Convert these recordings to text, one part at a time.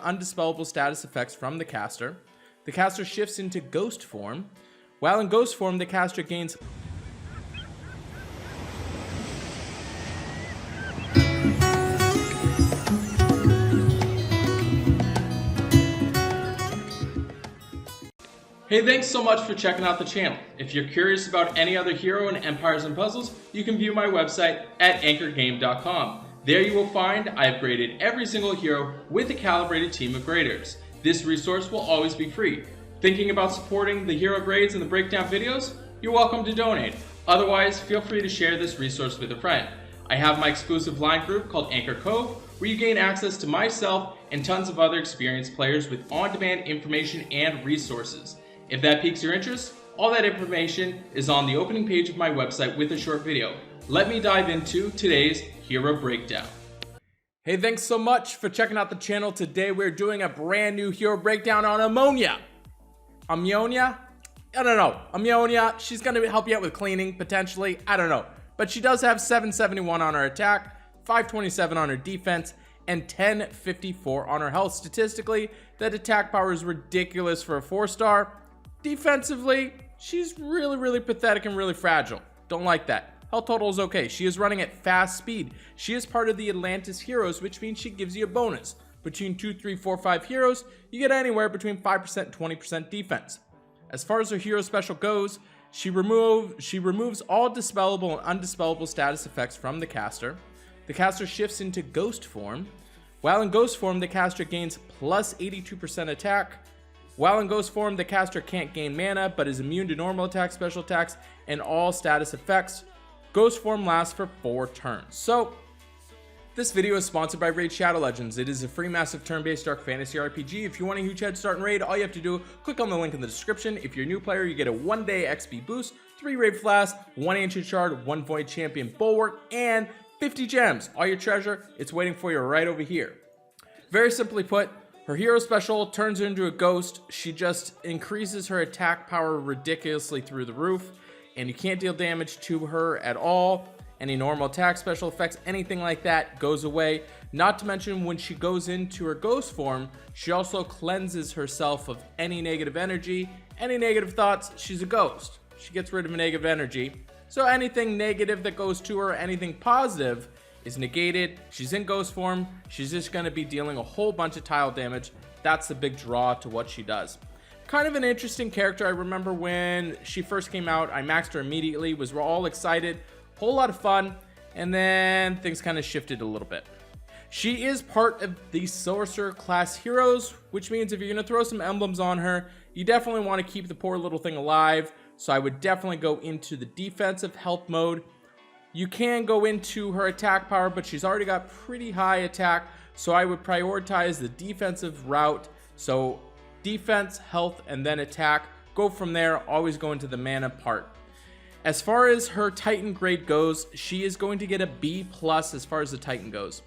undispellable status effects from the caster. The caster shifts into ghost form. While in ghost form, the caster gains Hey, thanks so much for checking out the channel. If you're curious about any other hero in Empires and Puzzles, you can view my website at anchorgame.com. There you will find I have graded every single hero with a calibrated team of graders. This resource will always be free. Thinking about supporting the hero grades and the breakdown videos? You're welcome to donate. Otherwise, feel free to share this resource with a friend. I have my exclusive line group called Anchor Cove, where you gain access to myself and tons of other experienced players with on-demand information and resources. If that piques your interest, all that information is on the opening page of my website with a short video. Let me dive into today's hero breakdown. Hey, thanks so much for checking out the channel. Today we're doing a brand new hero breakdown on Ameonna. Ameonna? I don't know. Ameonna, she's going to help you out with cleaning, potentially. I don't know. But she does have 771 on her attack, 527 on her defense, and 1054 on her health. Statistically, that attack power is ridiculous for a 4-star. Defensively, she's really pathetic and really fragile. Don't like that. Health total is okay. She is running at fast speed. She is part of the Atlantis heroes, which means she gives you a bonus. Between 2, 3, 4, 5 heroes, you get anywhere between 5% and 20% defense. As far as her hero special goes, she removes all dispellable and undispellable status effects from the caster. The caster shifts into ghost form. While in ghost form, the caster gains plus 82% attack. While in ghost form, the caster can't gain mana, but is immune to normal attacks, special attacks, and all status effects. Ghost form lasts for 4 turns. So, this video is sponsored by Raid Shadow Legends. It is a free massive turn-based dark fantasy RPG. If you want a huge head start in Raid, all you have to do, click on the link in the description. If you're a new player, you get a 1-day XP boost, 3 Raid Flasks, 1 Ancient Shard, 1 Void Champion Bulwark, and 50 gems. All your treasure, it's waiting for you right over here. Very simply put, her hero special turns her into a ghost. She just increases her attack power ridiculously through the roof, and you can't deal damage to her at all. Any normal attack, special effects, anything like that goes away. Not to mention, when she goes into her ghost form, she also cleanses herself of any negative energy, any negative thoughts. She's a ghost. She gets rid of negative energy. So anything negative that goes to her, anything positive, is negated. She's in ghost form. She's just going to be dealing a whole bunch of tile damage. That's the big draw to what she does. Kind of an interesting character. I remember when she first came out, I maxed her immediately, was all excited, whole lot of fun, and then things kind of shifted a little bit. She is part of the sorcerer class heroes, which means if you're going to throw some emblems on her, you definitely want to keep the poor little thing alive. So I would definitely go into the defensive health mode. You can go into her attack power, but she's already got pretty high attack, so I would prioritize the defensive route. So defense, health, and then attack. Go from there, always go into the mana part. As far as her Titan grade goes, she is going to get a B+ as far as the Titan goes.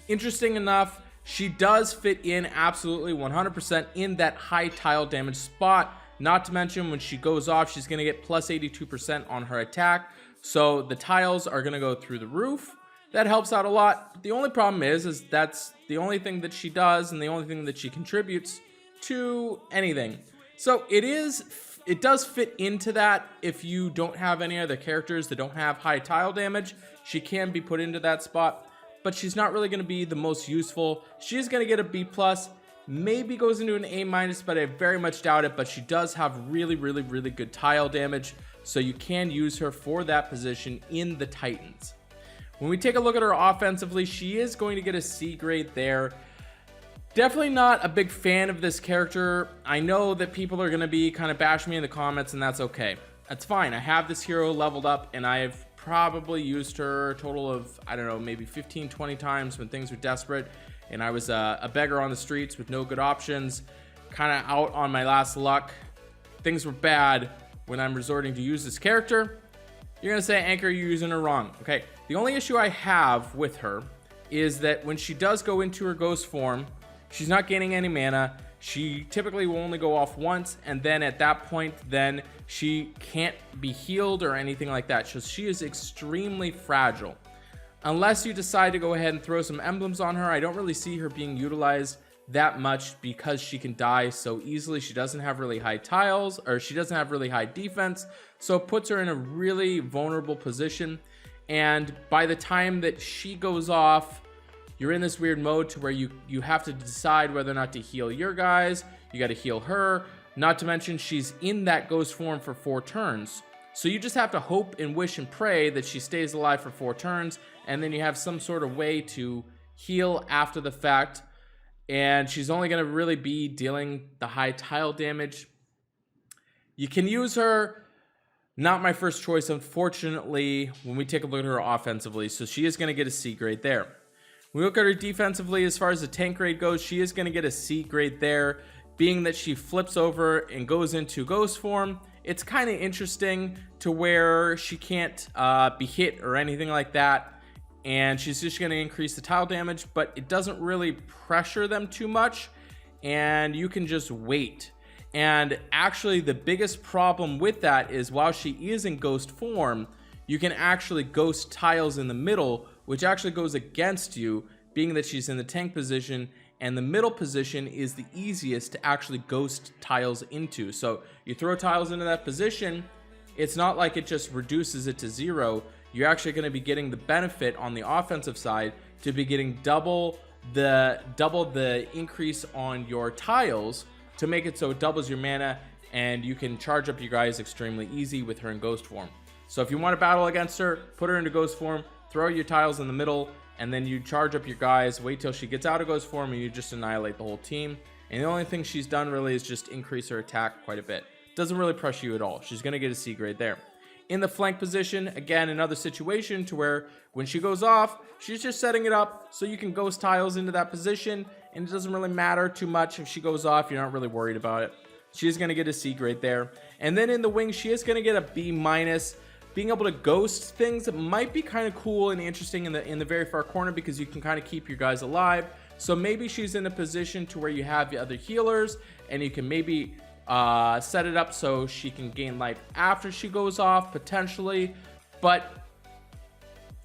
Interesting enough, she does fit in absolutely 100% in that high tile damage spot. Not to mention, when she goes off, she's going to get plus 82% on her attack. So the tiles are going to go through the roof. That helps out a lot. The only problem is that's the only thing that she does and the only thing that she contributes to anything. So it does fit into that. If you don't have any other characters that don't have high tile damage, she can be put into that spot, but she's not really going to be the most useful. She's going to get a B+, maybe goes into an A-, but I very much doubt it. But she does have really good tile damage, so you can use her for that position in the Titans. When we take a look at her offensively, she is going to get a C grade there. Definitely not a big fan of this character. I know that people are going to be kind of bashing me in the comments, and that's okay. That's fine. I have this hero leveled up, and I've probably used her a total of, I don't know, maybe 15-20 times when things were desperate, and I was a beggar on the streets with no good options, kind of out on my last luck. Things were bad when I'm resorting to use this character. You're going to say, Anchor, you're using her wrong. Okay, the only issue I have with her is that when she does go into her ghost form, she's not gaining any mana. She typically will only go off once, and then at that point, then she can't be healed or anything like that. So she is extremely fragile. Unless you decide to go ahead and throw some emblems on her, I don't really see her being utilized that much because she can die so easily. She doesn't have really high tiles, or she doesn't have really high defense, so it puts her in a really vulnerable position. And by the time that she goes off, you're in this weird mode to where you have to decide whether or not to heal your guys. You got to heal her, not to mention she's in that ghost form for 4 turns. So you just have to hope and wish and pray that she stays alive for 4 turns, and then you have some sort of way to heal after the fact. And she's only going to really be dealing the high tile damage. You can use her. Not my first choice, unfortunately, when we take a look at her offensively. So she is going to get a C grade there. When we look at her defensively, as far as the tank grade goes, she is going to get a C grade there, being that she flips over and goes into ghost form. It's kind of interesting to where she can't be hit or anything like that, and she's just going to increase the tile damage, but it doesn't really pressure them too much, and you can just wait. And actually, the biggest problem with that is while she is in ghost form, you can actually ghost tiles in the middle, which actually goes against you, being that she's in the tank position, and the middle position is the easiest to actually ghost tiles into. So you throw tiles into that position, it's not like it just reduces it to 0. You're actually going to be getting the benefit on the offensive side to be getting double the increase on your tiles, to make it so it doubles your mana, and you can charge up your guys extremely easy with her in ghost form. So if you want to battle against her, put her into ghost form, throw your tiles in the middle, and then you charge up your guys, wait till she gets out of ghost form, and you just annihilate the whole team. And the only thing she's done really is just increase her attack quite a bit. Doesn't really pressure you at all. She's going to get a C grade there. In the flank position, again, another situation to where when she goes off, she's just setting it up so you can ghost tiles into that position, and it doesn't really matter too much if she goes off. You're not really worried about it. She's going to get a C grade there. And then in the wing, she is going to get a B minus. Being able to ghost things might be kind of cool and interesting in the very far corner, because you can kind of keep your guys alive. So maybe she's in a position to where you have the other healers, and you can maybe set it up so she can gain life after she goes off, potentially. But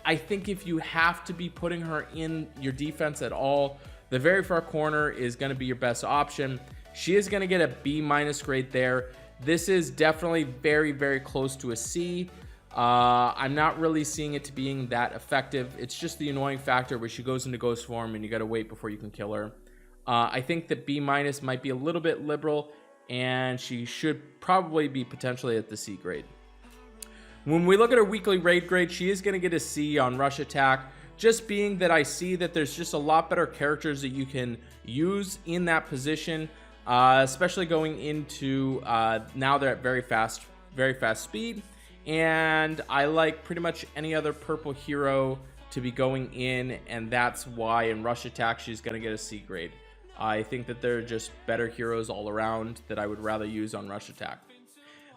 I think if you have to be putting her in your defense at all, the very far corner is going to be your best option. She is going to get a B minus grade there. This is definitely very, very close to a C. I'm not really seeing it to being that effective. It's just the annoying factor where she goes into ghost form and you got to wait before you can kill her. I think that B minus might be a little bit liberal, and she should probably be potentially at the C grade. When we look at her weekly raid grade, she is going to get a C on rush attack, just being that I see that there's just a lot better characters that you can use in that position, especially going into now they're at very fast speed. And I like pretty much any other purple hero to be going in, and that's why in rush attack she's going to get a C grade. I think that they're just better heroes all around that I would rather use on rush attack.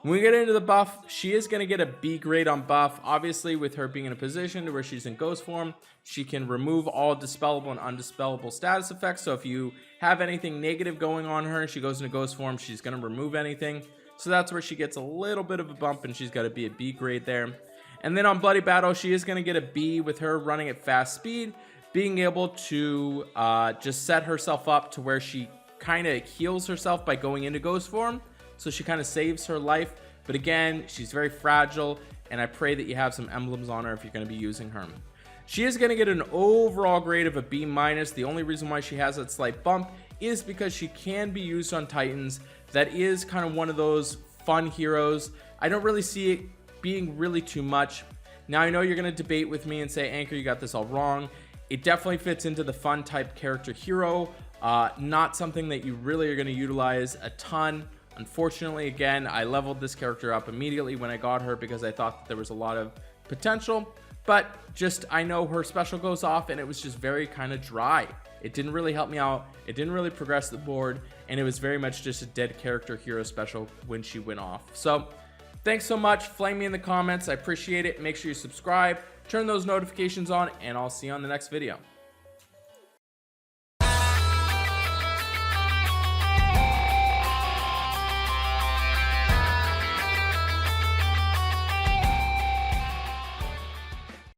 When we get into the buff, she is going to get a B grade on buff. Obviously, with her being in a position where she's in ghost form, she can remove all dispellable and undispellable status effects. So if you have anything negative going on her, she goes into ghost form, she's going to remove anything. So that's where she gets a little bit of a bump, and she's got to be a B grade there. And then on Bloody Battle, she is going to get a B with her running at fast speed, being able to just set herself up to where she kind of heals herself by going into ghost form. So she kind of saves her life. But again, she's very fragile, and I pray that you have some emblems on her if you're going to be using her. She is going to get an overall grade of a B minus. The only reason why she has that slight bump is because she can be used on Titans. That is kind of one of those fun heroes. I don't really see it being really too much. Now, I know you're going to debate with me and say, Anchor, you got this all wrong. It definitely fits into the fun type character hero. Not something that you really are going to utilize a ton. Unfortunately, again, I leveled this character up immediately when I got her because I thought that there was a lot of potential. But just, I know her special goes off, and it was just very kind of dry. It didn't really help me out. It didn't really progress the board, and it was very much just a dead character hero special when she went off. So thanks so much. Flame me in the comments. I appreciate it. Make sure you subscribe, turn those notifications on, and I'll see you on the next video.